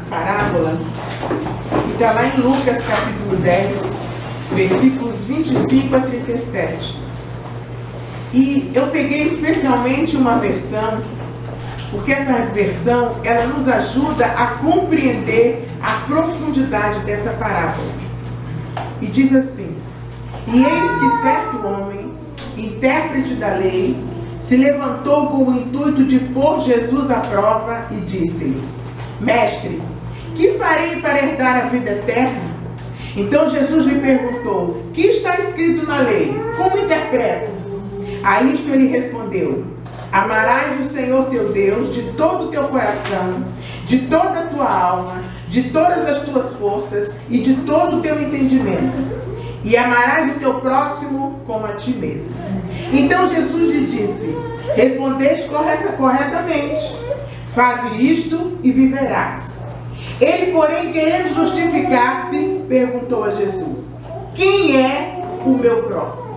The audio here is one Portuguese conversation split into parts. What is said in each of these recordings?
parábola que está lá em Lucas capítulo 10, versículos 25 a 37. E eu peguei especialmente uma versão, porque essa versão, ela nos ajuda a compreender a profundidade dessa parábola. E diz assim: e eis que certo homem, intérprete da lei, se levantou com o intuito de pôr Jesus à prova e disse-lhe: mestre, que farei para herdar a vida eterna? Então Jesus lhe perguntou: que está escrito na lei? Como interpretas? A isto ele respondeu: amarás o Senhor teu Deus de todo o teu coração, de toda a tua alma, de todas as tuas forças e de todo o teu entendimento. E amarás o teu próximo como a ti mesmo. Então Jesus lhe disse: respondeste corretamente. Faze isto e viverás. Ele, porém, querendo justificar-se, perguntou a Jesus: quem é o meu próximo?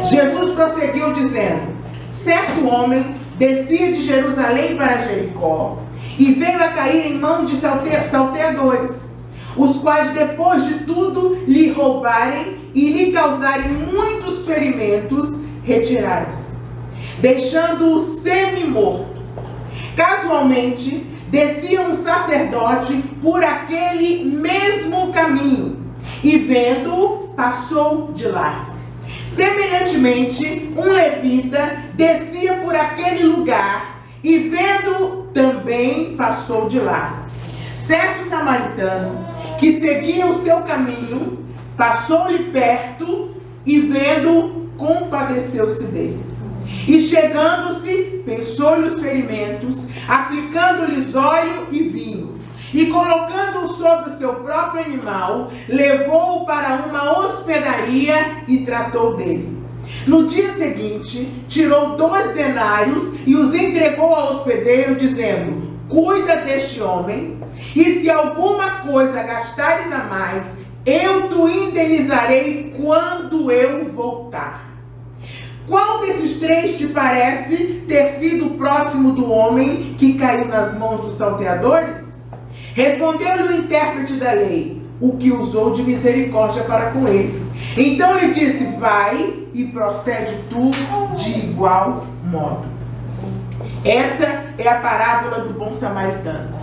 Jesus prosseguiu dizendo: certo homem descia de Jerusalém para Jericó e veio a cair em mão de salteadores, os quais, depois de tudo lhe roubarem e lhe causarem muitos ferimentos, retiraram-se, deixando-o semi-morto. Casualmente, descia um sacerdote por aquele mesmo caminho e, vendo-o, passou de largo. Semelhantemente, um levita descia por aquele lugar e, vendo-o, também passou de largo. Certo samaritano, que seguia o seu caminho, passou-lhe perto e, vendo-o, compadeceu-se dele. E chegando-se, pensou-lhe os ferimentos, aplicando-lhes óleo e vinho, e colocando-o sobre o seu próprio animal, levou-o para uma hospedaria e tratou dele. No dia seguinte, tirou 2 denários e os entregou ao hospedeiro, dizendo: cuida deste homem, e se alguma coisa gastares a mais, eu te indenizarei quando eu voltar. Qual desses 3 te parece ter sido próximo do homem que caiu nas mãos dos salteadores? Respondeu-lhe o intérprete da lei: o que usou de misericórdia para com ele. Então lhe disse: vai e procede tu de igual modo. Essa é a parábola do bom samaritano.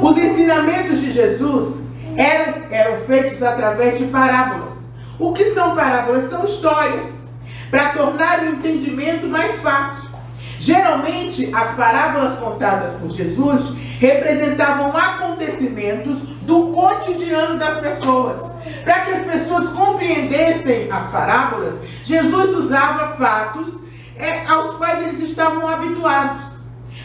Os ensinamentos de Jesus eram feitos através de parábolas. O que são parábolas? São histórias, para tornar o entendimento mais fácil. Geralmente, as parábolas contadas por Jesus representavam acontecimentos do cotidiano das pessoas. Para que as pessoas compreendessem as parábolas, Jesus usava fatos aos quais eles estavam habituados.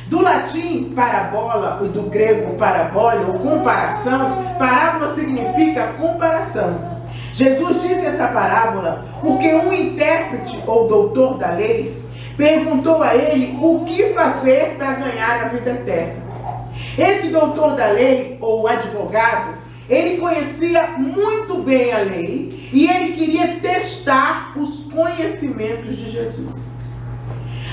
Do latim parabola e do grego parabolia ou comparação, parábola significa comparação. Jesus disse essa parábola porque um intérprete ou doutor da lei perguntou a ele o que fazer para ganhar a vida eterna. Esse doutor da lei, ou advogado, ele conhecia muito bem a lei e ele queria testar os conhecimentos de Jesus.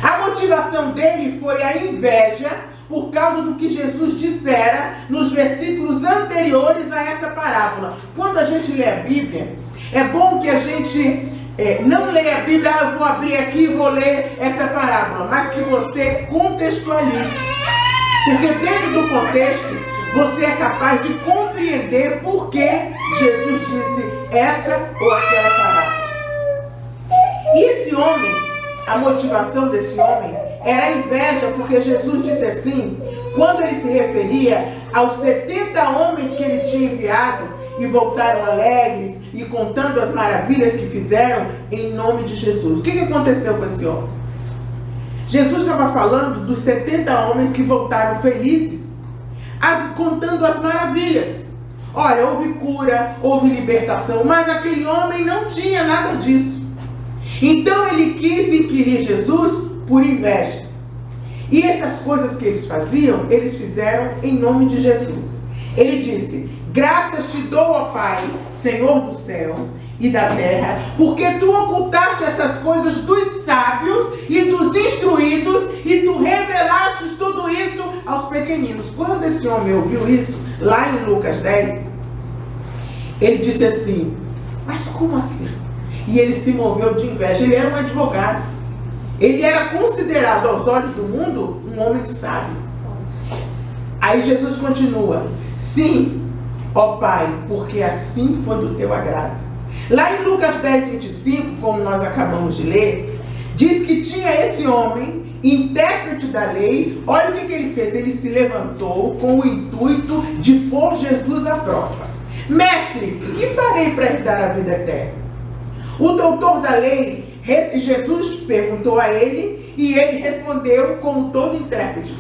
A motivação dele foi a inveja por causa do que Jesus dissera nos versículos anteriores a essa parábola. Quando a gente lê a Bíblia, é bom que a gente não leia a Bíblia: eu vou abrir aqui e vou ler essa parábola, mas que você contextualize. Porque dentro do contexto, você é capaz de compreender por que Jesus disse essa ou aquela parábola. E esse homem, a motivação desse homem era a inveja, porque Jesus disse assim, quando ele se referia aos 70 homens que ele tinha enviado e voltaram alegres e contando as maravilhas que fizeram em nome de Jesus. O que aconteceu com esse homem? Jesus estava falando dos 70 homens que voltaram felizes, contando as maravilhas. Olha, houve cura, houve libertação, mas aquele homem não tinha nada disso. Então ele quis inquirir Jesus por inveja. E essas coisas que eles faziam, eles fizeram em nome de Jesus. Ele disse: graças te dou, ó Pai, Senhor do céu e da terra, porque tu ocultaste essas coisas dos sábios e dos instruídos e tu revelaste tudo isso aos pequeninos. Quando esse homem ouviu isso, lá em Lucas 10, ele disse assim, mas como assim? E ele se moveu de inveja. Ele era um advogado. Ele era considerado aos olhos do mundo um homem sábio. Aí Jesus continua, sim, ó Pai, porque assim foi do teu agrado. Lá em Lucas 10, 25, como nós acabamos de ler, diz que tinha esse homem, intérprete da lei. Olha o que ele fez. Ele se levantou com o intuito de pôr Jesus à prova. Mestre, que farei para herdar a vida eterna? O doutor da lei, Jesus perguntou a ele, e ele respondeu como todo intérprete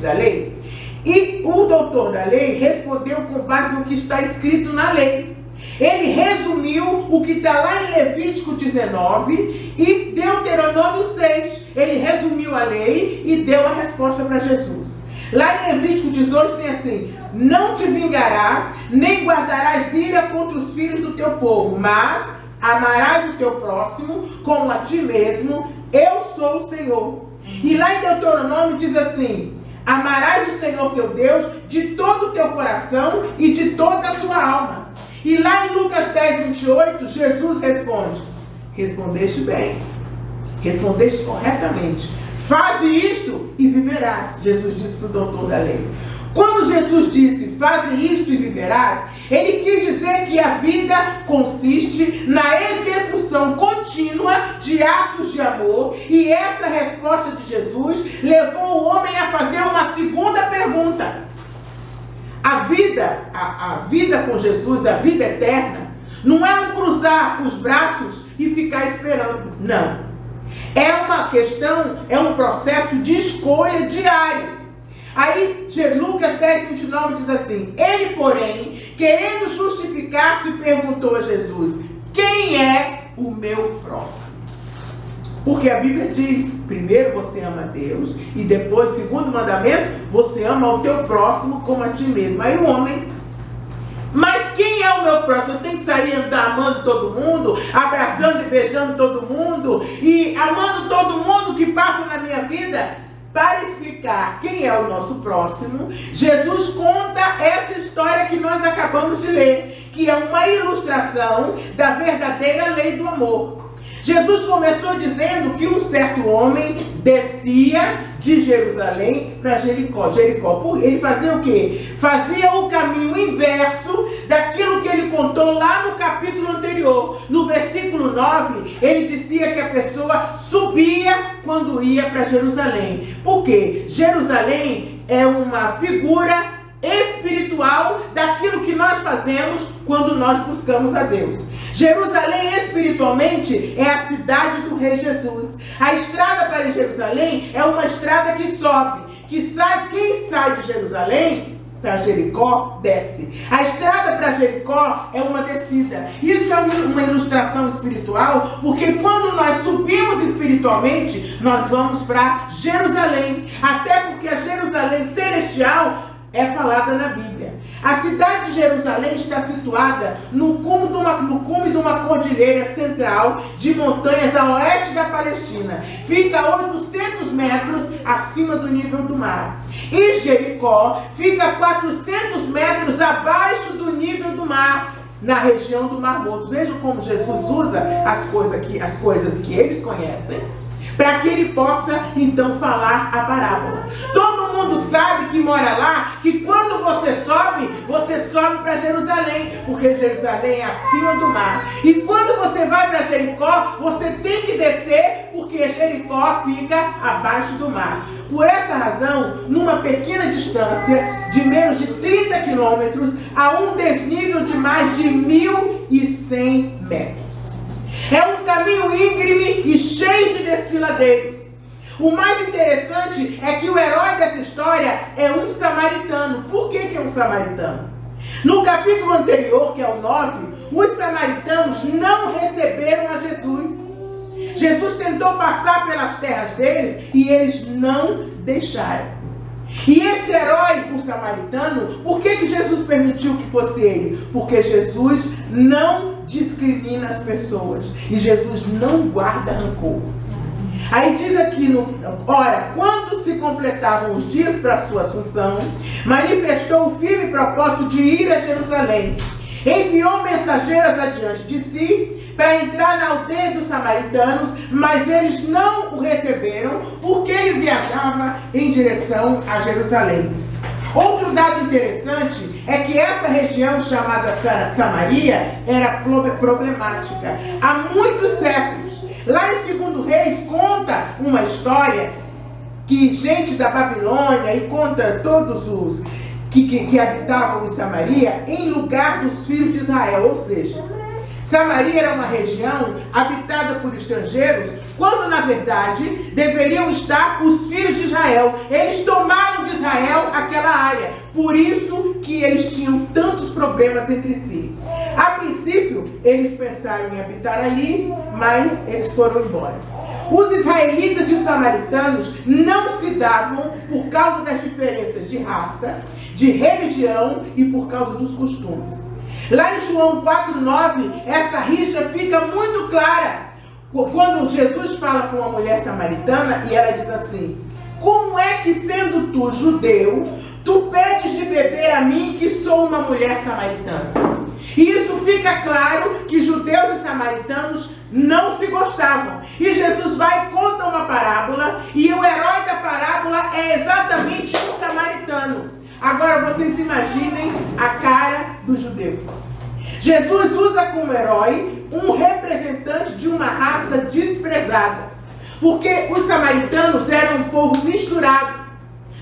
da lei. E o doutor da lei respondeu com base no que está escrito na lei. Ele resumiu o que está lá em Levítico 19 e Deuteronômio 6. Ele resumiu a lei e deu a resposta para Jesus. Lá em Levítico 18 tem assim, não te vingarás, nem guardarás ira contra os filhos do teu povo, mas amarás o teu próximo como a ti mesmo, eu sou o Senhor. E lá em Deuteronômio diz assim, amarás o Senhor teu Deus de todo o teu coração e de toda a tua alma. E lá em Lucas 10, 28, Jesus responde, respondeste bem, respondeste corretamente, faze isto e viverás, Jesus disse para o doutor da lei. Quando Jesus disse, faze isto e viverás, ele quis dizer que a vida consiste na execução contínua de atos de amor, e essa resposta de Jesus levou o homem a fazer uma segunda pergunta. A vida com Jesus, a vida eterna, não é um cruzar os braços e ficar esperando, não. É uma questão, é um processo de escolha diário. Aí Lucas 10, 29 diz assim, ele porém, querendo justificar-se, perguntou a Jesus, quem é o meu próximo? Porque a Bíblia diz, primeiro você ama a Deus, e depois, segundo mandamento, você ama o teu próximo como a ti mesmo. Aí o homem, mas quem é o meu próximo? Eu tenho que sair andar amando todo mundo, abraçando e beijando todo mundo, e amando todo mundo que passa na minha vida? Para explicar quem é o nosso próximo, Jesus conta essa história que nós acabamos de ler, que é uma ilustração da verdadeira lei do amor. Jesus começou dizendo que um certo homem descia de Jerusalém para Jericó. Ele fazia o quê? Fazia o caminho inverso daquilo que ele contou lá no capítulo anterior. No versículo 9, ele dizia que a pessoa subia quando ia para Jerusalém. Por quê? Jerusalém é uma figura espiritual daquilo que nós fazemos quando nós buscamos a Deus. Jerusalém espiritualmente é a cidade do Rei Jesus. A estrada para Jerusalém é uma estrada que sobe, quem sai de Jerusalém para Jericó desce. A estrada para Jericó é uma descida. Isso é uma ilustração espiritual, porque quando nós subimos espiritualmente, nós vamos para Jerusalém. Até porque a Jerusalém celestial é falada na Bíblia. A cidade de Jerusalém está situada no cume de uma cordilheira central de montanhas a oeste da Palestina. Fica a 800 metros acima do nível do mar. E Jericó fica a 400 metros abaixo do nível do mar, na região do Mar Morto. Vejam como Jesus usa as coisas que eles conhecem, para que ele possa, então, falar a parábola. Todo mundo sabe que mora lá, que quando você sobe para Jerusalém, porque Jerusalém é acima do mar. E quando você vai para Jericó, você tem que descer, porque Jericó fica abaixo do mar. Por essa razão, numa pequena distância de menos de 30 quilômetros, há um desnível de mais de 1.100 metros. É um caminho íngreme e cheio de desfiladeiros. O mais interessante é que o herói dessa história é um samaritano. Por que é um samaritano? No capítulo anterior, que é o 9, os samaritanos não receberam a Jesus. Jesus tentou passar pelas terras deles e eles não deixaram. E esse herói, o samaritano, por que Jesus permitiu que fosse ele? Porque Jesus não discrimina as pessoas e Jesus não guarda rancor. Aí diz aqui, ora, quando se completavam os dias para a sua assunção, manifestou o firme propósito de ir a Jerusalém. Enviou mensageiros adiante de si para entrar na aldeia dos samaritanos, mas eles não o receberam, porque ele viajava em direção a Jerusalém. Outro dado interessante é que essa região chamada Samaria era problemática há muitos séculos. Lá em 2 Reis conta uma história que gente da Babilônia e conta todos os que habitavam em Samaria em lugar dos filhos de Israel, ou seja, Samaria era uma região habitada por estrangeiros, quando na verdade deveriam estar os filhos de Israel. Eles tomaram de Israel aquela área, por isso que eles tinham tantos problemas entre si. A princípio, eles pensaram em habitar ali, mas eles foram embora. Os israelitas e os samaritanos não se davam por causa das diferenças de raça, de religião e por causa dos costumes. Lá em João 4,9, essa rixa fica muito clara. Quando Jesus fala com uma mulher samaritana e ela diz assim: como é que, sendo tu judeu, tu pedes de beber a mim, que sou uma mulher samaritana? E isso fica claro que judeus e samaritanos não se gostavam. E Jesus vai e conta uma parábola, e o herói da parábola é exatamente um samaritano. Agora vocês imaginem a cara dos judeus. Jesus usa como herói um representante de uma raça desprezada, porque os samaritanos eram um povo misturado,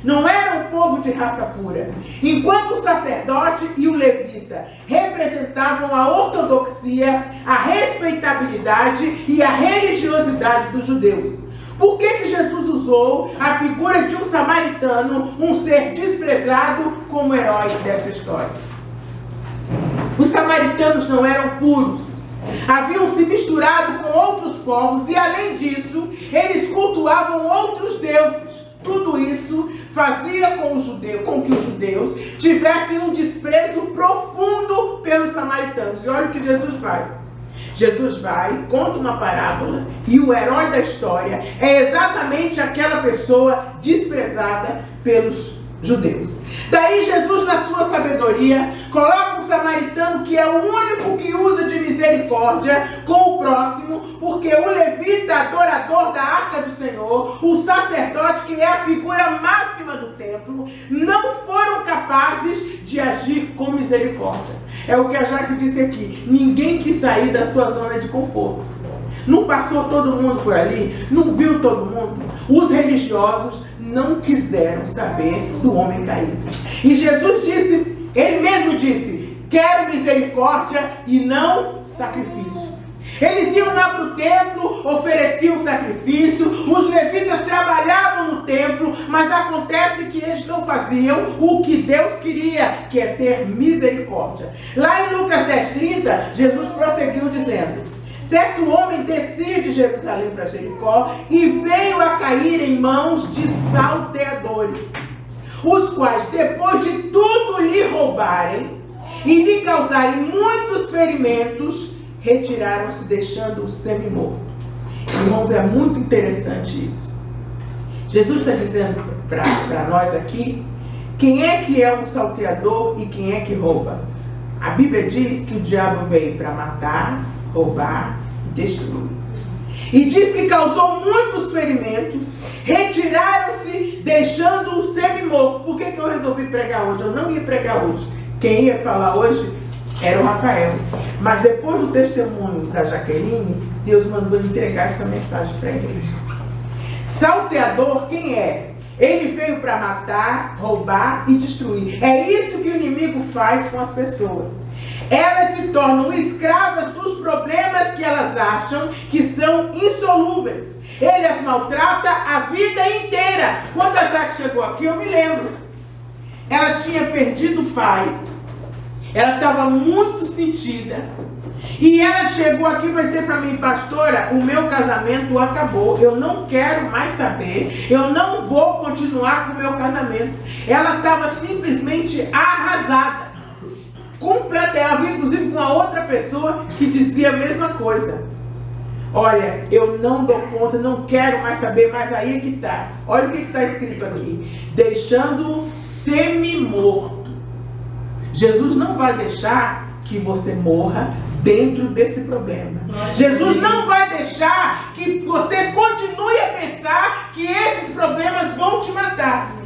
não era um povo de raça pura. Enquanto o sacerdote e o levita representavam a ortodoxia, a respeitabilidade e a religiosidade dos judeus. Por que Jesus usou a figura de um samaritano, um ser desprezado, como herói dessa história? Os samaritanos não eram puros, haviam se misturado com outros povos e, além disso, eles cultuavam outros deuses. Tudo isso fazia com que os judeus tivessem um desprezo profundo pelos samaritanos. E olha o que Jesus faz. Jesus vai, conta uma parábola, e o herói da história é exatamente aquela pessoa desprezada pelos judeus. Daí Jesus, na sua sabedoria, coloca um samaritano que é o único que usa de misericórdia com o próximo, porque o levita, adorador da arca do Senhor, o sacerdote, que é a figura máxima do templo, não foram capazes de agir com misericórdia. É o que a Jaque disse aqui: ninguém quis sair da sua zona de conforto. Não passou todo mundo por ali, não viu todo mundo. Os religiosos não quiseram saber do homem caído. E Jesus disse, ele mesmo disse: quero misericórdia e não sacrifício. Eles iam lá para o templo, ofereciam sacrifício, os levitas trabalhavam no templo, mas acontece que eles não faziam o que Deus queria, que é ter misericórdia. Lá em Lucas 10:30, Jesus prosseguiu dizendo: certo homem descia de Jerusalém para Jericó e veio a cair em mãos de salteadores, os quais, depois de tudo lhe roubarem e lhe causarem muitos ferimentos, retiraram-se, deixando-o semi-morto. Irmãos, é muito interessante isso. Jesus está dizendo para nós aqui quem é que é um salteador e quem é que rouba. A Bíblia diz que o diabo veio para matar, roubar e destruir. E diz que causou muitos ferimentos, retiraram-se, deixando-o semi-morto. Por que eu resolvi pregar hoje? Eu não ia pregar hoje. Quem ia falar hoje era o Rafael. Mas depois do testemunho da Jaqueline, Deus mandou entregar essa mensagem para a igreja. Salteador, quem é? Ele veio para matar, roubar e destruir. É isso que o inimigo faz com as pessoas. Elas se tornam escravas dos problemas que elas acham que são insolúveis. Ele as maltrata a vida inteira. Quando a Jaque chegou aqui, eu me lembro. Ela tinha perdido o pai. Ela estava muito sentida. E ela chegou aqui e vai dizer para mim: pastora, o meu casamento acabou. Eu não quero mais saber. Eu não vou continuar com o meu casamento. Ela estava simplesmente arrasada. Completa. Ela veio inclusive com uma outra pessoa que dizia a mesma coisa. Olha, eu não dou conta, não quero mais saber, mas aí é que está. Olha o que está escrito aqui. Deixando semi-morto. Jesus não vai deixar que você morra dentro desse problema. Jesus não vai deixar que você continue a pensar que esses problemas vão te matar.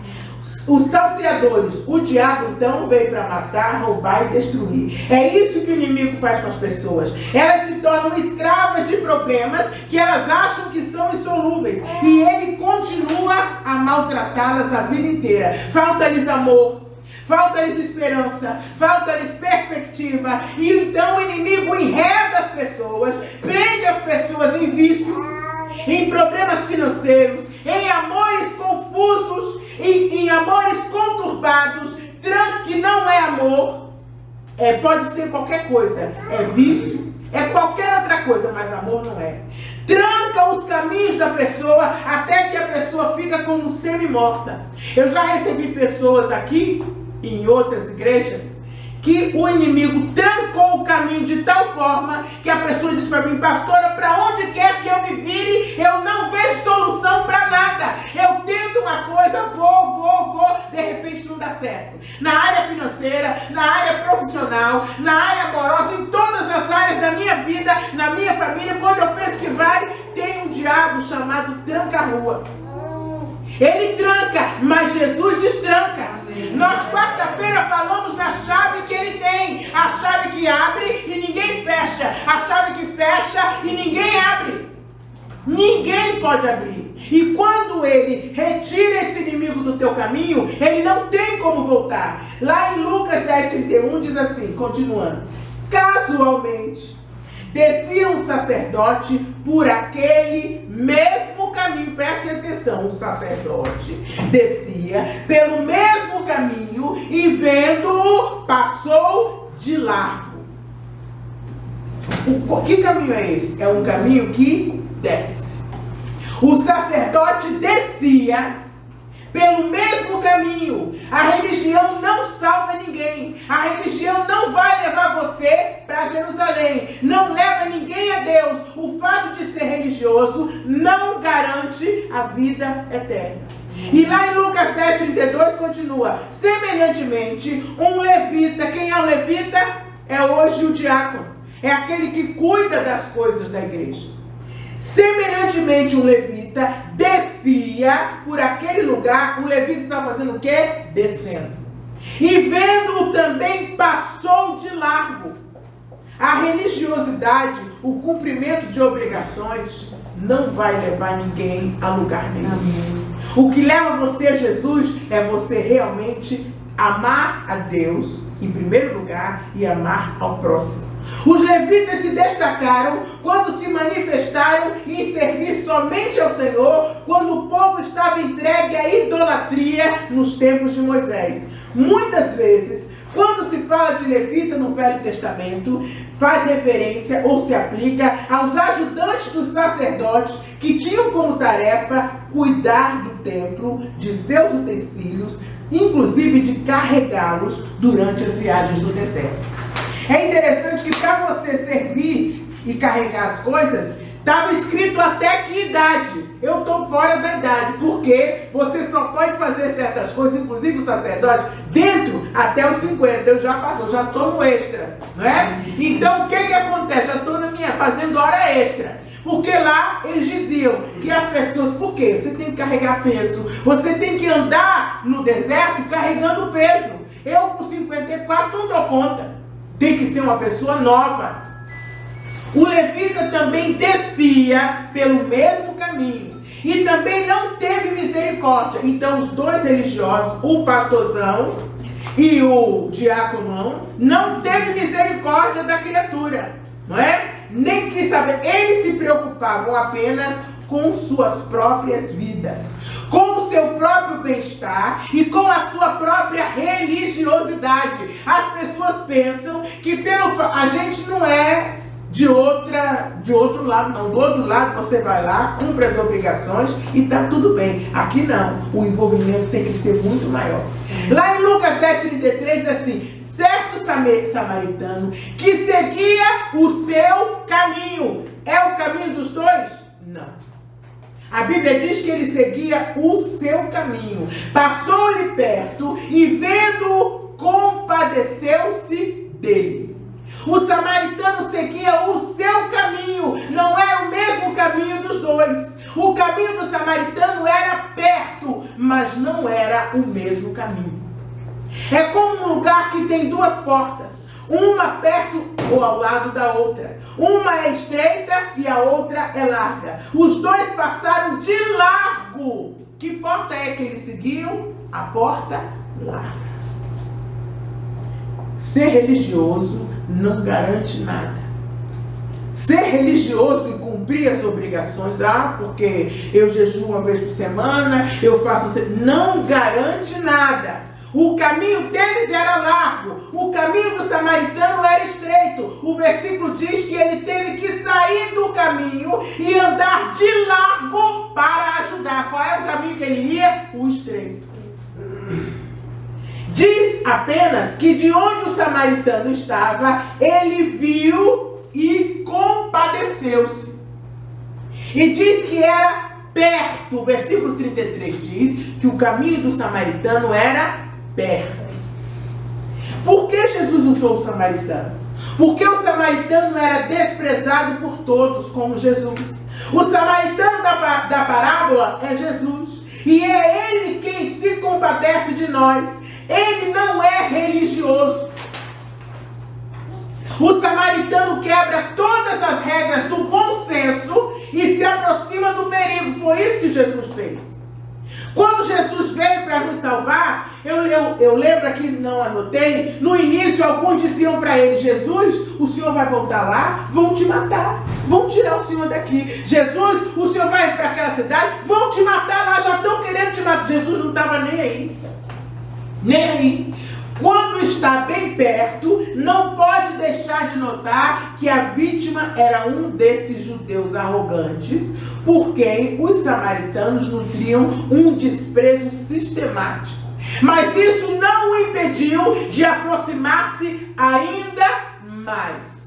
Os salteadores, o diabo então veio para matar, roubar e destruir. É isso que o inimigo faz com as pessoas. Elas se tornam escravas de problemas que elas acham que são insolúveis. E ele continua a maltratá-las a vida inteira. Falta-lhes amor, falta-lhes esperança, falta-lhes perspectiva. E então o inimigo enreda as pessoas, prende as pessoas em vícios, em problemas financeiros, em amores confusos, em amores conturbados, que não é amor, pode ser qualquer coisa, é vício, é qualquer outra coisa, mas amor não é. Tranca os caminhos da pessoa até que a pessoa fica como semi-morta. Eu já recebi pessoas aqui, em outras igrejas, que o inimigo trancou o caminho de tal forma que a pessoa diz para mim: pastora, para onde quer que eu me vire, eu não vejo solução para nada. Eu tento uma coisa, vou, de repente não dá certo. Na área financeira, na área profissional, na área amorosa, em todas as áreas da minha vida, na minha família, quando eu penso que vai, tem um diabo chamado tranca-rua. Ele tranca, mas Jesus destranca. Nós quarta-feira falamos da chave que ele tem. A chave que abre e ninguém fecha. A chave que fecha e ninguém abre. Ninguém pode abrir. E quando ele retira esse inimigo do teu caminho, ele não tem como voltar. Lá em Lucas 10:31 diz assim, continuando: casualmente descia um sacerdote por aquele mesmo caminho. Preste atenção, o sacerdote descia pelo mesmo caminho e vendo-o, passou de largo. Que caminho é esse? É um caminho que desce. O sacerdote descia pelo mesmo caminho. A religião não salva ninguém. A religião não vai levar você para Jerusalém. Não leva ninguém a Deus. O fato de ser religioso não garante a vida eterna. E lá em Lucas 10:32 continua: semelhantemente, um levita. Quem é o levita? É hoje o diácono. É aquele que cuida das coisas da igreja. Semelhantemente, um levita descia por aquele lugar. O levita estava fazendo o quê? Descendo. E vendo-o também, passou de largo. A religiosidade, o cumprimento de obrigações, não vai levar ninguém a lugar nenhum. O que leva você a Jesus é você realmente amar a Deus em primeiro lugar e amar ao próximo. Os levitas se destacaram quando se manifestaram em servir somente ao Senhor, quando o povo estava entregue à idolatria nos tempos de Moisés. Muitas vezes, quando se fala de levita no Velho Testamento, faz referência ou se aplica aos ajudantes dos sacerdotes que tinham como tarefa cuidar do templo, de seus utensílios, inclusive de carregá-los durante as viagens do deserto. É interessante que para você servir e carregar as coisas, estava escrito até que idade. Eu estou fora da idade, porque você só pode fazer certas coisas, inclusive o sacerdote, dentro até os 50. Eu já passou, já estou no extra, não é? Então o que acontece? Já estou fazendo hora extra. Porque lá eles diziam que as pessoas, por quê? Você tem que carregar peso, você tem que andar no deserto carregando peso. Eu com 54 não dou conta. Tem que ser uma pessoa nova. O levita também descia pelo mesmo caminho e também não teve misericórdia. Então os dois religiosos, o pastorzão e o diácono, não teve misericórdia da criatura, não é? Nem quis saber. Eles se preocupavam apenas com suas próprias vidas, com o seu próprio bem-estar e com a sua própria religiosidade. As pessoas pensam que a gente não é de outro lado, não. Do outro lado você vai lá, cumpre as obrigações e está tudo bem. Aqui não. O envolvimento tem que ser muito maior. Lá em Lucas 10:33 diz assim: certo samaritano que seguia o seu caminho. É o caminho dos dois? Não. A Bíblia diz que ele seguia o seu caminho. Passou-lhe perto e, vendo-o, compadeceu-se dele. O samaritano seguia o seu caminho, não era o mesmo caminho dos dois. O caminho do samaritano era perto, mas não era o mesmo caminho. É como um lugar que tem duas portas, uma perto ou ao lado da outra. Uma é estreita e a outra é larga. Os dois passaram de largo. Que porta é que eles seguiam? A porta larga. Ser religioso não garante nada. Ser religioso e cumprir as obrigações, porque eu jejuo uma vez por semana, eu faço... Não garante nada. O caminho deles era largo, o caminho do samaritano era estreito. O versículo diz que ele teve que sair do caminho e andar de largo para ajudar. Qual é o caminho que ele ia? O estreito. Diz apenas que de onde o samaritano estava, ele viu e compadeceu-se. E diz que era perto. O versículo 33 diz que o caminho do samaritano era perto. Por que Jesus usou o samaritano? Porque o samaritano era desprezado por todos, como Jesus. O samaritano da parábola é Jesus. E é ele quem se compadece de nós. Ele não é religioso. O samaritano quebra todas as regras do bom senso e se aproxima do perigo. Foi isso que Jesus fez. Quando Jesus veio para nos salvar, eu lembro aqui, não anotei, no início alguns diziam para ele: Jesus, o senhor vai voltar lá? Vão te matar, vão tirar o senhor daqui. Jesus, o senhor vai para aquela cidade? Vão te matar lá, já estão querendo te matar. Jesus não estava nem aí. Nem aí. Quando está bem perto, não pode deixar de notar que a vítima era um desses judeus arrogantes, por quem os samaritanos nutriam um desprezo sistemático. Mas isso não o impediu de aproximar-se ainda mais.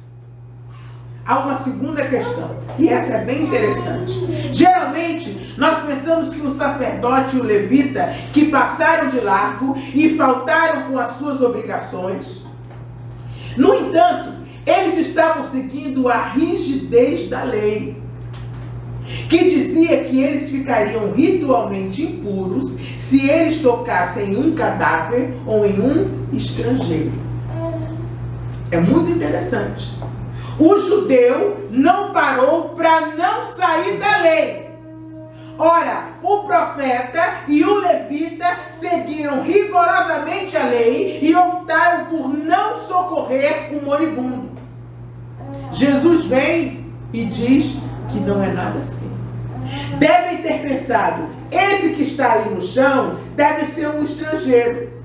Há uma segunda questão, e essa é bem interessante. Geralmente, nós pensamos que o sacerdote e o levita, que passaram de largo e faltaram com as suas obrigações, no entanto, eles estavam seguindo a rigidez da lei, que dizia que eles ficariam ritualmente impuros se eles tocassem em um cadáver ou em um estrangeiro. É muito interessante. O judeu não parou para não sair da lei. Ora, o profeta e o levita seguiram rigorosamente a lei e optaram por não socorrer o moribundo. Jesus vem e diz que não é nada assim. Devem ter pensado: esse que está aí no chão deve ser um estrangeiro.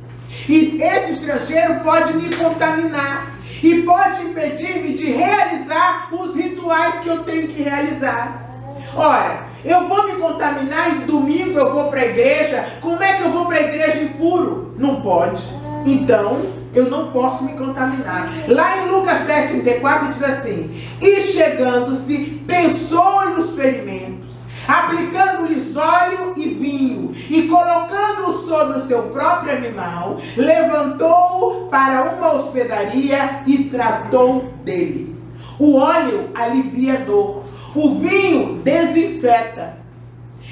E esse estrangeiro pode me contaminar e pode impedir-me de realizar os rituais que eu tenho que realizar. Ora, eu vou me contaminar e domingo eu vou para a igreja. Como é que eu vou para a igreja impuro? Não pode. Então, eu não posso me contaminar. Lá em Lucas 10:34 diz assim: e chegando-se, pensou-lhe os ferimentos, aplicando-lhes óleo e vinho, e colocando-o sobre o seu próprio animal, levantou-o para uma hospedaria e tratou dele. O óleo alivia a dor, o vinho desinfeta.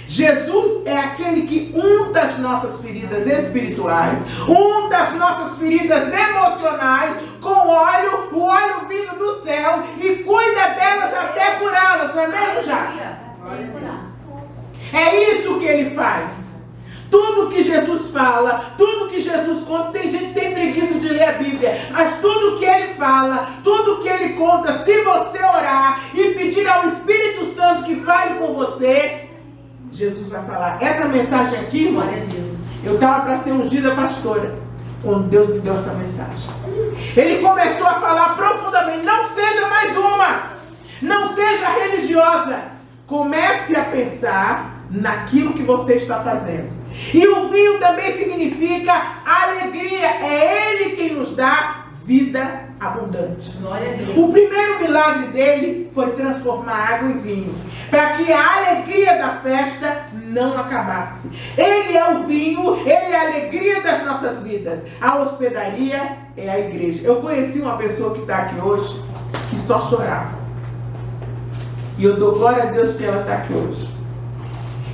Jesus é aquele que unta as nossas feridas espirituais, unta as nossas feridas emocionais com óleo, o óleo vindo do céu, e cuida delas até curá-las, não é mesmo, já? É isso que ele faz. Tudo que Jesus fala, tudo que Jesus conta, tem gente que tem preguiça de ler a Bíblia, mas tudo que ele fala, tudo que ele conta, se você orar e pedir ao Espírito Santo que fale com você, Jesus vai falar. Essa mensagem aqui, irmão, eu estava para ser ungida pastora quando Deus me deu essa mensagem. Ele começou a falar profundamente: não seja mais uma, não seja religiosa, comece a pensar naquilo que você está fazendo. E o vinho também significa alegria, é ele quem nos dá vida abundante. Glória a Deus. O primeiro milagre dele foi transformar água em vinho, para que a alegria da festa não acabasse. Ele é o vinho, ele é a alegria das nossas vidas. A hospedaria é a igreja. Eu conheci uma pessoa que está aqui hoje, que só chorava. E eu dou glória a Deus porque ela está aqui hoje.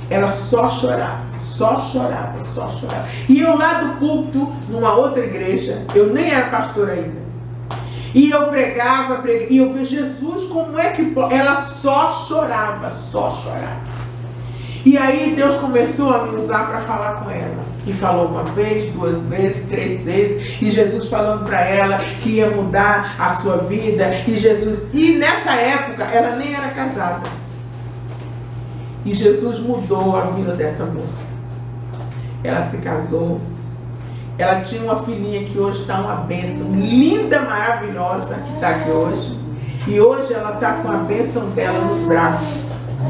Ela só chorava, só chorava, só chorava. E eu lá do púlpito, numa outra igreja, eu nem era pastor ainda. E eu pregava, e eu vi Jesus, como é que pode? Ela só chorava, só chorava. E aí Deus começou a me usar para falar com ela. E falou uma vez, duas vezes, três vezes. E Jesus falando para ela que ia mudar a sua vida. E nessa época ela nem era casada. E Jesus mudou a vida dessa moça. Ela se casou. Ela tinha uma filhinha que hoje está uma bênção. Linda, maravilhosa, que está aqui hoje. E hoje ela está com a bênção dela nos braços.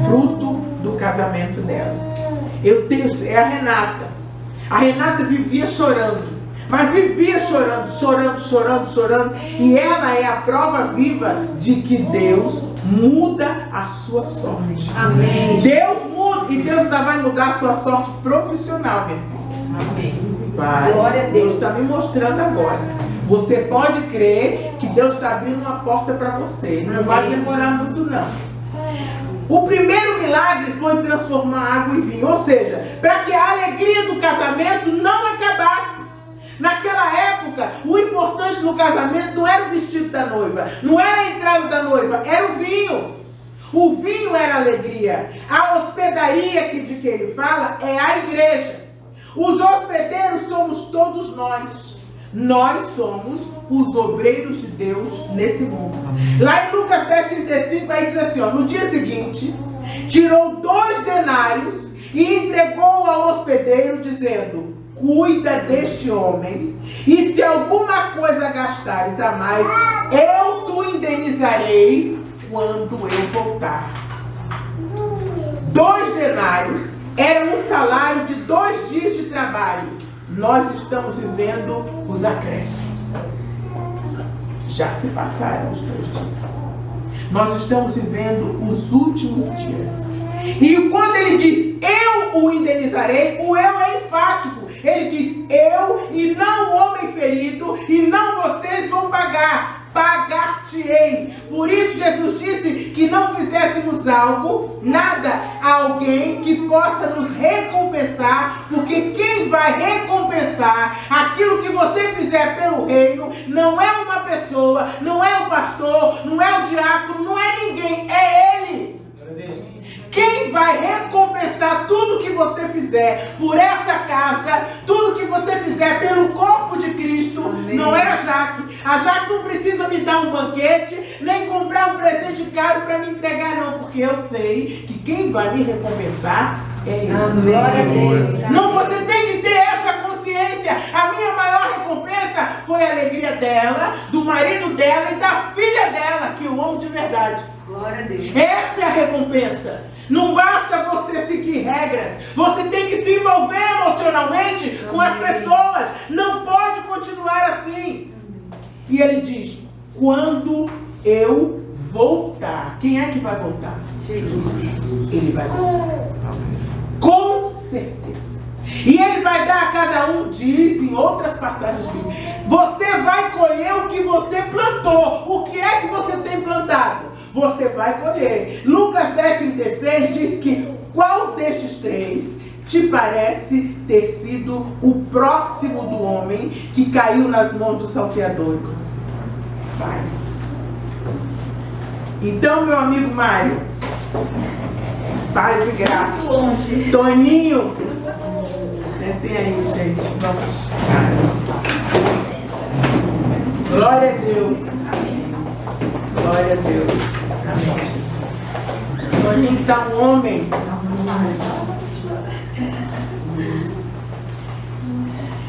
Fruto do casamento dela. É a Renata. A Renata vivia chorando. Mas vivia chorando, chorando, chorando, chorando. E ela é a prova viva de que Deus muda a sua sorte. Amém. Deus muda. E Deus ainda vai mudar a sua sorte profissional, minha filha. Amém. Vai. Glória a Deus. Deus está me mostrando agora. Você pode crer que Deus está abrindo uma porta para você. Não vai demorar muito, não. O primeiro milagre foi transformar água em vinho. Ou seja, para que a alegria do casamento não acabasse. Naquela época, o importante no casamento não era o vestido da noiva, não era a entrada da noiva, era o vinho. O vinho era a alegria. A hospedaria de que ele fala é a igreja. Os hospedeiros somos todos nós. Nós somos os obreiros de Deus nesse mundo. Lá em Lucas 10:35, aí diz assim, ó, no dia seguinte, tirou 2 denários e entregou ao hospedeiro, dizendo: cuida deste homem, e se alguma coisa gastares a mais, eu te indenizarei quando eu voltar. 2 denários era um salário de 2 dias de trabalho. Nós estamos vivendo os acréscimos. Já se passaram os 2 dias. Nós estamos vivendo os últimos dias. E quando ele diz, eu o indenizarei, o eu é enfático. Ele diz, eu e não o homem ferido, e não vocês vão pagar. Pagar-te-ei. Por isso Jesus disse que não fizéssemos algo, nada, a alguém que possa nos recompensar, porque quem vai recompensar aquilo que você fizer pelo reino não é uma pessoa, não é o pastor, não é o diácono, não é ninguém, é ele. Quem vai recompensar tudo que você fizer por essa casa, tudo que você fizer pelo corpo de Cristo, amém, não é a Jaque. A Jaque não precisa me dar um banquete, nem comprar um presente caro para me entregar, não, porque eu sei que quem vai me recompensar é Ele. Glória a Deus. Não, você tem que ter essa consciência. A minha maior recompensa foi a alegria dela, do marido dela e da filha dela, que eu amo de verdade. Glória a Deus. Essa é a recompensa. Não basta você seguir regras. Você tem que se envolver emocionalmente com as pessoas. Não pode continuar assim. E ele diz, quando eu voltar. Quem é que vai voltar? Jesus. Ele vai voltar. Com certeza. E ele vai dar a cada um, diz em outras passagens bíblicas, você vai colher o que você plantou. O que é que você tem plantado? Você vai colher. Lucas 10:36 diz que qual destes 3 te parece ter sido o próximo do homem que caiu nas mãos dos salteadores? Paz. Então, meu amigo Mário, paz e graça. Toninho, sentem aí, gente. Vamos. Glória a Deus. Glória a Deus. Amém. Toninho está um homem.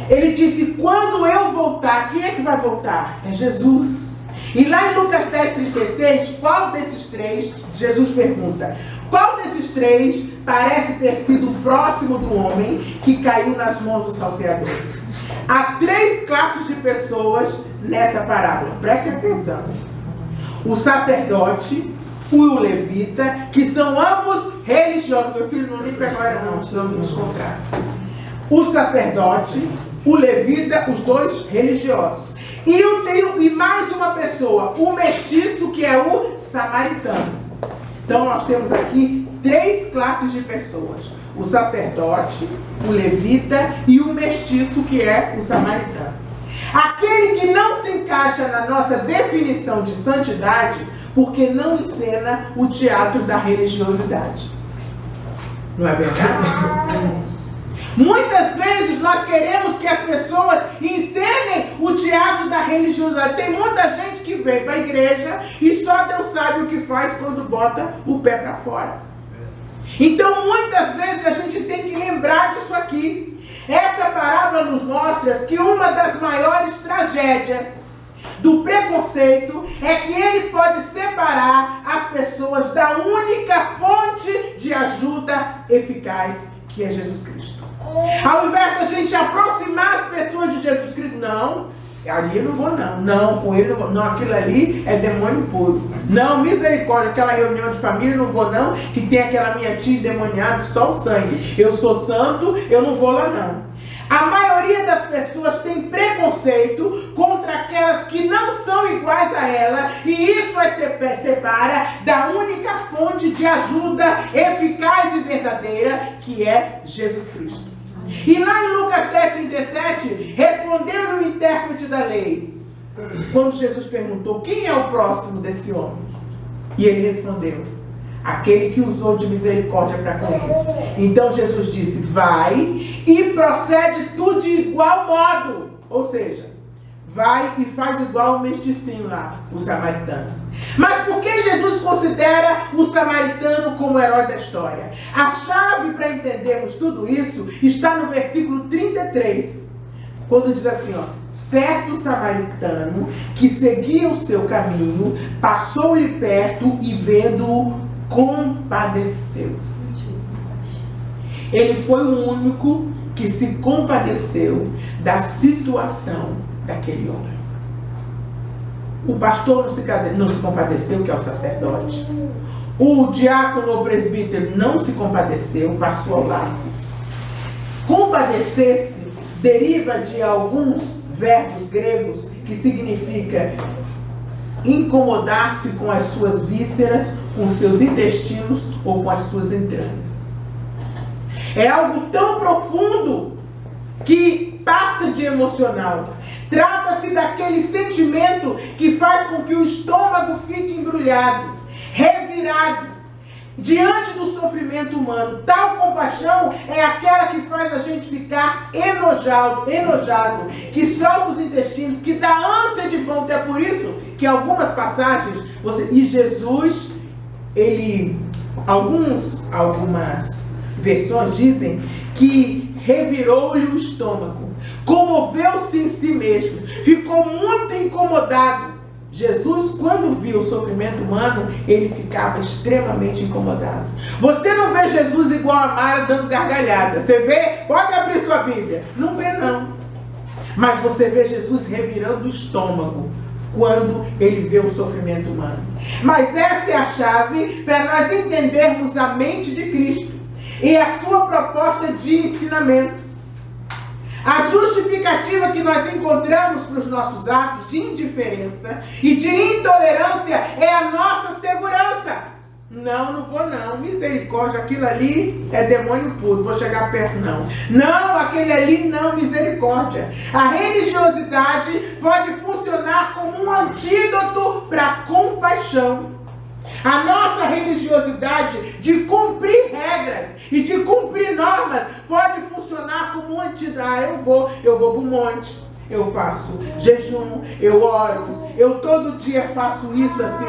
Ele disse, quando eu voltar, quem é que vai voltar? É Jesus. E lá em Lucas 10:36, qual desses 3, Jesus pergunta, qual desses 3 parece ter sido o próximo do homem que caiu nas mãos dos salteadores? Há 3 classes de pessoas nessa parábola? Preste atenção. O sacerdote e o levita, que são ambos religiosos. Meu filho, não limpa agora não, senão me descontrar. O sacerdote, o levita, os dois religiosos. E eu tenho mais uma pessoa, o mestiço, que é o samaritano. Então nós temos aqui 3 classes de pessoas: o sacerdote, o levita e o mestiço, que é o samaritano. Aquele que não se encaixa na nossa definição de santidade, porque não encena o teatro da religiosidade. Não é verdade? Muitas vezes nós queremos que as pessoas encenem o teatro da religiosidade. Tem muita gente que vem para a igreja e só Deus sabe o que faz quando bota o pé para fora. Então muitas vezes a gente tem que lembrar disso aqui. Essa parábola nos mostra que uma das maiores tragédias do preconceito é que ele pode separar as pessoas da única fonte de ajuda eficaz, que é Jesus Cristo. Ao invés da gente aproximar as pessoas de Jesus Cristo, não, ali eu não vou não, não, com ele não vou, não, aquilo ali é demônio puro, não, misericórdia, aquela reunião de família não vou não, que tem aquela minha tia endemoniada, só o sangue, eu sou santo, eu não vou lá não. A maioria das pessoas tem preconceito contra aquelas que não são iguais a ela, e isso as separa da única fonte de ajuda eficaz e verdadeira, que é Jesus Cristo. E lá em Lucas 10:37, respondeu o intérprete da lei, quando Jesus perguntou: quem é o próximo desse homem? E ele respondeu: aquele que usou de misericórdia para com ele. Então Jesus disse: vai e procede tu de igual modo. Ou seja, vai e faz igual o mesticinho lá, o samaritano. Mas por que Jesus considera o samaritano como herói da história? A chave para entendermos tudo isso está no versículo 33, quando diz assim, ó: certo samaritano que seguia o seu caminho, passou-lhe perto e vendo-o, compadeceu-se. Ele foi o único que se compadeceu da situação daquele homem. O pastor não se compadeceu, que é o sacerdote. O diácono ou presbítero não se compadeceu, passou ao lado. Compadecer-se deriva de alguns verbos gregos que significa incomodar-se com as suas vísceras, com seus intestinos ou com as suas entranhas. É algo tão profundo que passa de emocional. Trata-se daquele sentimento que faz com que o estômago fique embrulhado, revirado, diante do sofrimento humano. Tal compaixão é aquela que faz a gente ficar enojado, que solta os intestinos, que dá ânsia de vômito. É por isso que algumas passagens, e Jesus, algumas versões dizem que revirou-lhe o estômago, comoveu-se em si mesmo, ficou muito incomodado. Jesus, quando viu o sofrimento humano, ele ficava extremamente incomodado. Você não vê Jesus igual a Mara dando gargalhada. Você vê? Pode abrir sua Bíblia. Não vê não. Mas você vê Jesus revirando o estômago quando ele vê o sofrimento humano. Mas essa é a chave para nós entendermos a mente de Cristo e a sua proposta de ensinamento. A justificativa que nós encontramos para os nossos atos de indiferença e de intolerância é a nossa segurança. Não vou não, misericórdia, aquilo ali é demônio puro, vou chegar perto não. Não, aquele ali não, misericórdia. A religiosidade pode funcionar como um antídoto para a compaixão. A nossa religiosidade de cumprir regras e de cumprir normas pode funcionar como um antídoto. Eu vou para o monte, eu faço jejum, eu oro, eu todo dia faço isso, assim.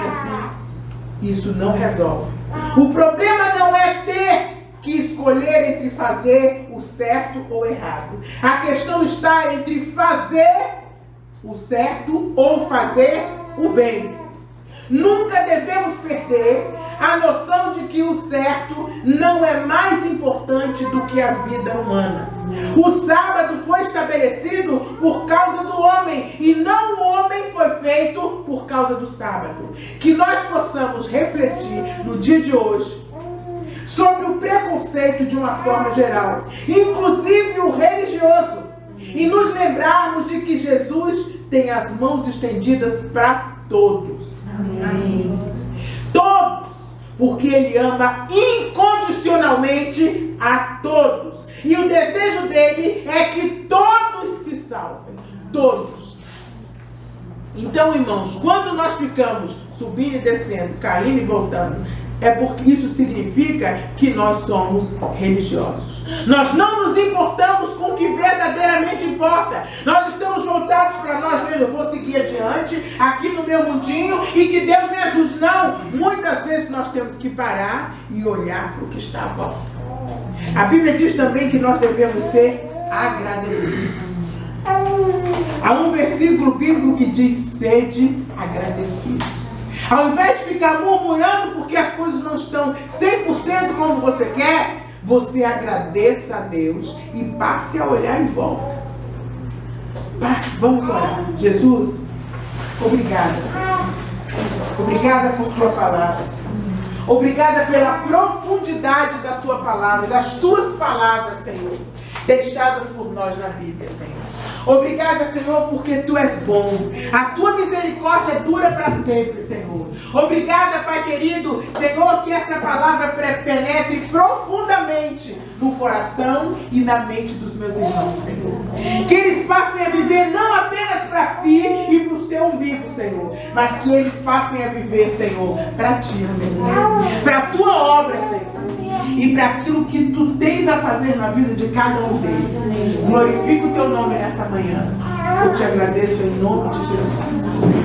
Isso não resolve. O problema não é ter que escolher entre fazer o certo ou errado. A questão está entre fazer o certo ou fazer o bem. Nunca devemos perder a noção de que o certo não é mais importante do que a vida humana. O sábado foi estabelecido por causa do homem, e não o homem foi feito por causa do sábado. Que nós possamos refletir no dia de hoje sobre o preconceito de uma forma geral, inclusive o religioso, e nos lembrarmos de que Jesus tem as mãos estendidas para todos. Amém. Todos, porque Ele ama incondicionalmente a todos. E o desejo dele é que todos se salvem. Todos. Então, irmãos, quando nós ficamos subindo e descendo, caindo e voltando, é porque isso significa que nós somos religiosos. Nós não nos importamos com o que verdadeiramente importa. Nós estamos voltados para nós mesmos. Eu vou seguir adiante, aqui no meu mundinho, e que Deus me ajude. Não, muitas vezes nós temos que parar e olhar para o que está à volta. A Bíblia diz também que nós devemos ser agradecidos. Há um versículo bíblico que diz: sede agradecidos. Ao invés de ficar murmurando porque as coisas não estão 100% como você quer, você agradeça a Deus e passe a olhar em volta. Vamos orar. Jesus, obrigada, Senhor. Obrigada por tua palavra. Obrigada pela profundidade da tua palavra, das tuas palavras, Senhor, deixadas por nós na Bíblia, Senhor. Obrigada, Senhor, porque Tu és bom. A Tua misericórdia dura para sempre, Senhor. Obrigada, Pai querido, Senhor, que essa palavra penetre profundamente no coração e na mente dos meus irmãos, Senhor. Que eles passem a viver não apenas para si e para o seu umbigo, Senhor, mas que eles passem a viver, Senhor, para Ti, Senhor. Para a Tua obra, Senhor. E para aquilo que Tu tens a fazer na vida de cada um deles. Glorifica o Teu nome nessa manhã. Eu te agradeço em nome de Jesus.